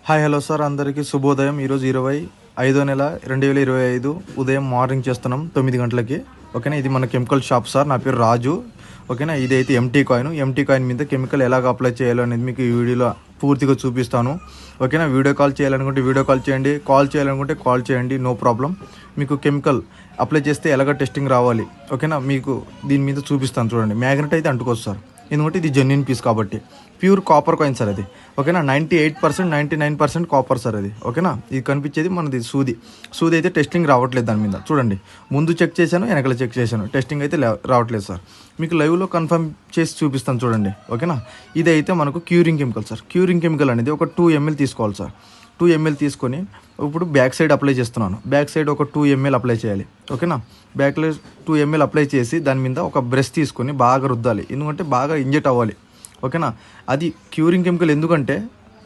Hi hello sir, అందరికీ శుభోదయం. ఈరోజు 25వ నెల 2025 ఉదయం మార్నింగ్ చేస్తున్నాం 9 గంటలకి. ఓకేనా, ఇది మన కెమికల్ షాప్ సార్. నా పేరు రాజు. ఓకేనా, ఇదైతే ఎంటీ కాయిన్ మీద కెమికల్ ఎలాగ అప్లై చేయాలో అనేది మీకు ఈ వీడియోలో పూర్తిగా చూపిస్తాను. ఓకేనా, వీడియో కాల్ చేయాలనుకుంటే వీడియో కాల్ చేయండి, కాల్ చేయాలనుకుంటే కాల్ చేయండి, నో ప్రాబ్లం. మీకు కెమికల్ అప్లై చేస్తే ఎలాగ టెస్టింగ్ రావాలి, ఓకేనా, మీకు దీని మీద చూపిస్తాను. చూడండి, మ్యాగ్నెట్ అయితే అంటుకోదు సార్, ఎందుకంటే ఇది జెన్యున్ పీస్ కాబట్టి. ప్యూర్ కాపర్ కాయిన్ సార్ అది. ఓకేనా, 98% 99% కాపర్ సార్ అది. ఓకేనా, ఇది కనిపించేది మనది సూది అయితే టెస్టింగ్ రావట్లేదు దాని మీద. చూడండి, ముందు చెక్ చేశాను, వెనకల చెక్ చేశాను, టెస్టింగ్ అయితే రావట్లేదు సార్. మీకు లైవ్లో కన్ఫర్మ్ చేసి చూపిస్తాను చూడండి. ఓకేనా, ఇదైతే మనకు curing chemical sir. Curing chemical అనేది ఒక 2 ml తీసుకోవాలి సార్. 2 ml తీసుకొని ఇప్పుడు బ్యాక్ సైడ్ అప్లై చేస్తున్నాను. బ్యాక్ సైడ్ ఒక 2 ml అప్లై చేయాలి. ఓకేనా, బ్యాక్లో 2 ml అప్లై చేసి దాని మీద ఒక బ్రష్ తీసుకొని బాగా రుద్దాలి, ఎందుకంటే బాగా ఇంజెక్ట్ అవ్వాలి. ఓకేనా, అది క్యూరింగ్ కెమికల్. ఎందుకంటే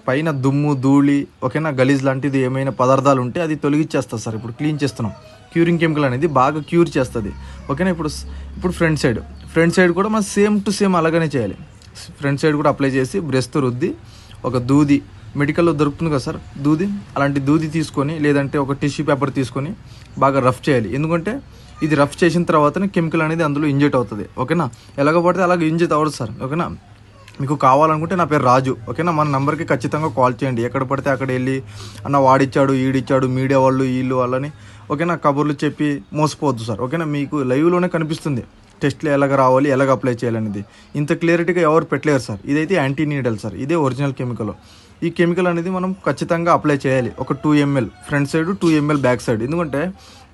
పైన దుమ్ము ధూళి, ఓకేనా, గలీజ్ లాంటిది ఏమైనా పదార్థాలు ఉంటే అది తొలగించేస్తుంది సార్. ఇప్పుడు క్లీన్ చేస్తున్నాం. క్యూరింగ్ కెమికల్ అనేది బాగా క్యూర్ చేస్తుంది. ఓకేనా, ఇప్పుడు ఫ్రంట్ సైడ్ కూడా మనం సేమ్ టు సేమ్ అలాగనే చేయాలి. ఫ్రంట్ సైడ్ కూడా అప్లై చేసి బ్రష్తో రుద్ది ఒక దూది, మెడికల్లో దొరుకుతుంది కదా సార్ దూది, అలాంటి దూది తీసుకొని లేదంటే ఒక టిష్యూ పేపర్ తీసుకొని బాగా రఫ్ చేయాలి. ఎందుకంటే ఇది రఫ్ చేసిన తర్వాతనే కెమికల్ అనేది అందులో ఇంజెక్ట్ అవుతుంది. ఓకేనా, ఎలాగ పడితే అలాగ ఇంజెక్ట్ అవ్వదు సార్. ఓకేనా, మీకు కావాలనుకుంటే నా పేరు రాజు. ఓకేనా, మన నెంబర్కి ఖచ్చితంగా కాల్ చేయండి. ఎక్కడ పడితే అక్కడ వెళ్ళి అన్న వాడిచ్చాడు ఈడిచ్చాడు మీడియా వాళ్ళు వీళ్ళు వాళ్ళని, ఓకేనా, కబుర్లు చెప్పి మోసపోవద్దు సార్. ఓకేనా, మీకు లైవ్లోనే కనిపిస్తుంది టెస్ట్లు ఎలాగ రావాలి, ఎలాగ అప్లై చేయాలనేది. ఇంత క్లియరిటీగా ఎవరు పెట్టలేరు సార్. ఇదైతే యాంటీ నీడల్ సార్, ఇదే ఒరిజినల్ కెమికల్. ఈ కెమికల్ అనేది మనం ఖచ్చితంగా అప్లై చేయాలి. ఒక 2 ml front side, 2 ml back side. ఎందుకంటే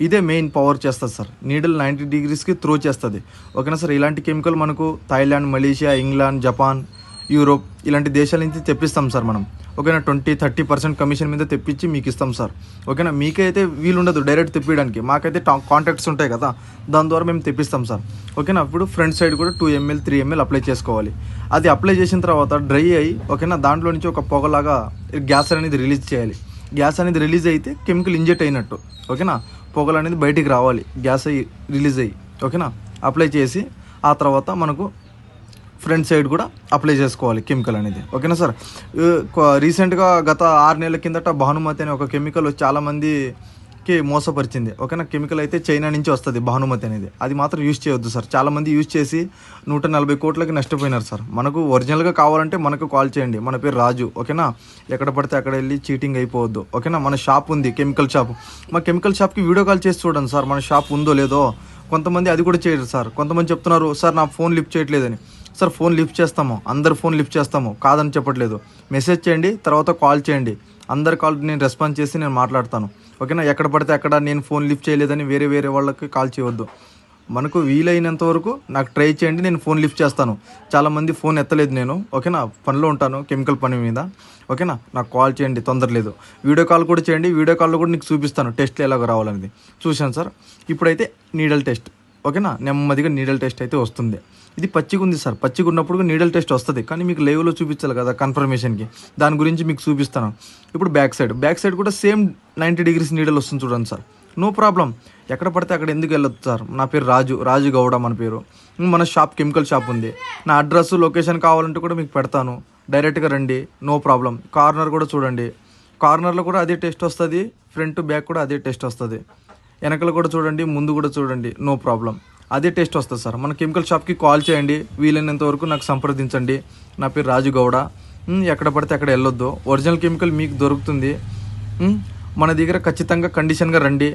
ఇదే మెయిన్ పవర్ చేస్తుంది సార్. నీడల్ 90 degreesకి త్రో చేస్తుంది. ఓకేనా సార్, ఇలాంటి కెమికల్ మనకు Thailand, Malaysia, England, Japan, Europe ఇలాంటి దేశాల నుంచి తెప్పిస్తాం సార్ మనం. ఓకేనా, 20-30% కమిషన్ మీద తెప్పించి మీకు ఇస్తాం సార్. ఓకేనా, మీకైతే వీలుండదు డైరెక్ట్ తెప్పించడానికి, మాకైతే కాంటాక్ట్స్ ఉంటాయి కదా, దాని ద్వారా మేము తెప్పిస్తాం సార్. ఓకేనా, ఇప్పుడు ఫ్రంట్ సైడ్ కూడా 2 ml 3 ml అప్లై చేసుకోవాలి. అది అప్లై చేసిన తర్వాత డ్రై అయ్యి, ఓకేనా, దాంట్లో నుంచి ఒక పొగలాగా గ్యాస్ అనేది రిలీజ్ చేయాలి. గ్యాస్ అనేది రిలీజ్ అయితే కెమికల్ ఇంజెక్ట్ అయినట్టు. ఓకేనా, పొగలు అనేది బయటికి రావాలి, గ్యాస్ అయ్యి రిలీజ్ అయ్యి. ఓకేనా, అప్లై చేసి ఆ తర్వాత మనకు ఫ్రంట్ సైడ్ కూడా అప్లై చేసుకోవాలి కెమికల్ అనేది. ఓకేనా సార్, రీసెంట్గా గత 6 నెలల కిందట భానుమతి అనే ఒక కెమికల్ చాలామందికి మోసపరిచింది. ఓకేనా, కెమికల్ అయితే చైనా నుంచి వస్తుంది భానుమతి అనేది. అది మాత్రం యూజ్ చేయొద్దు సార్. చాలామంది యూజ్ చేసి 140 కోట్లకి నష్టపోయినారు సార్. మనకు ఒరిజినల్గా కావాలంటే మనకు కాల్ చేయండి. మన పేరు రాజు. ఓకేనా, ఎక్కడ పడితే అక్కడ వెళ్ళి చీటింగ్ అయిపోవద్దు. ఓకేనా, మన షాప్ ఉంది, కెమికల్ షాప్. మా కెమికల్ షాప్కి వీడియో కాల్ చేసి చూడండి సార్, మన షాప్ ఉందో లేదో. కొంతమంది అది కూడా చేయరు సార్. కొంతమంది చెప్తున్నారు సార్ నా ఫోన్ లిఫ్ట్ చేయట్లేదని. సార్, ఫోన్ లిఫ్ట్ చేస్తాము, అందరు ఫోన్ లిఫ్ట్ చేస్తాము, కాదని చెప్పట్లేదు. మెసేజ్ చేయండి, తర్వాత కాల్ చేయండి. అందరి కాల్ నేను రెస్పాన్స్ చేసి నేను మాట్లాడతాను. ఓకేనా, ఎక్కడ పడితే అక్కడ నేను ఫోన్ లిఫ్ట్ చేయలేదని వేరే వాళ్ళకి కాల్ చేయవద్దు. మనకు వీలైనంత వరకు నాకు ట్రై చేయండి, నేను ఫోన్ లిఫ్ట్ చేస్తాను. చాలామంది ఫోన్ ఎత్తలేదు నేను. ఓకేనా, పనిలో ఉంటాను, కెమికల్ పని మీద. ఓకేనా, నాకు కాల్ చేయండి, తొందర లేదు. వీడియో కాల్ కూడా చేయండి, వీడియో కాల్లో కూడా నీకు చూపిస్తాను టెస్ట్లు ఎలాగ రావాలనేది. చూశాను సార్. ఇప్పుడైతే నీడల్ టెస్ట్. ఓకేనా, నెమ్మదిగా నీడల్ టెస్ట్ అయితే వస్తుంది. ఇది పచ్చిగా ఉంది సార్, పచ్చిగా ఉన్నప్పుడు నీడల్ టెస్ట్ వస్తుంది, కానీ మీకు లైవ్లో చూపించాలి కదా కన్ఫర్మేషన్కి. దాని గురించి మీకు చూపిస్తాను. ఇప్పుడు బ్యాక్ సైడ్ కూడా సేమ్ 90 degrees నీడల్ వస్తుంది చూడండి సార్. నో ప్రాబ్లం, ఎక్కడ పడితే అక్కడ ఎందుకు వెళ్ళొద్దు సార్. నా పేరు రాజు గౌడ మన పేరు. మన షాప్ కెమికల్ షాప్ ఉంది. నా అడ్రస్ లొకేషన్ కావాలంటే కూడా మీకు పెడతాను, డైరెక్ట్గా రండి, నో ప్రాబ్లం. కార్నర్ కూడా చూడండి, కార్నర్లో కూడా అదే టెస్ట్ వస్తుంది, ఫ్రంట్ బ్యాక్ కూడా అదే టెస్ట్ వస్తుంది. వెనకలు కూడా చూడండి, ముందు కూడా చూడండి, నో ప్రాబ్లం, అదే టెస్ట్ వస్తుంది సార్. మన కెమికల్ షాప్కి కాల్ చేయండి, వీలైనంత వరకు నాకు సంప్రదించండి. నా పేరు రాజు గౌడ. ఎక్కడ పడితే అక్కడ వెళ్ళొద్దు, ఒరిజినల్ కెమికల్ మీకు దొరుకుతుంది. మన దగ్గర ఖచ్చితంగా కండిషన్గా రండి.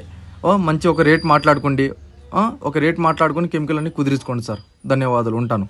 మంచి ఒక రేట్ మాట్లాడుకోండి, కెమికల్ అన్ని కుదిరించుకోండి సార్. ధన్యవాదాలు, ఉంటాను.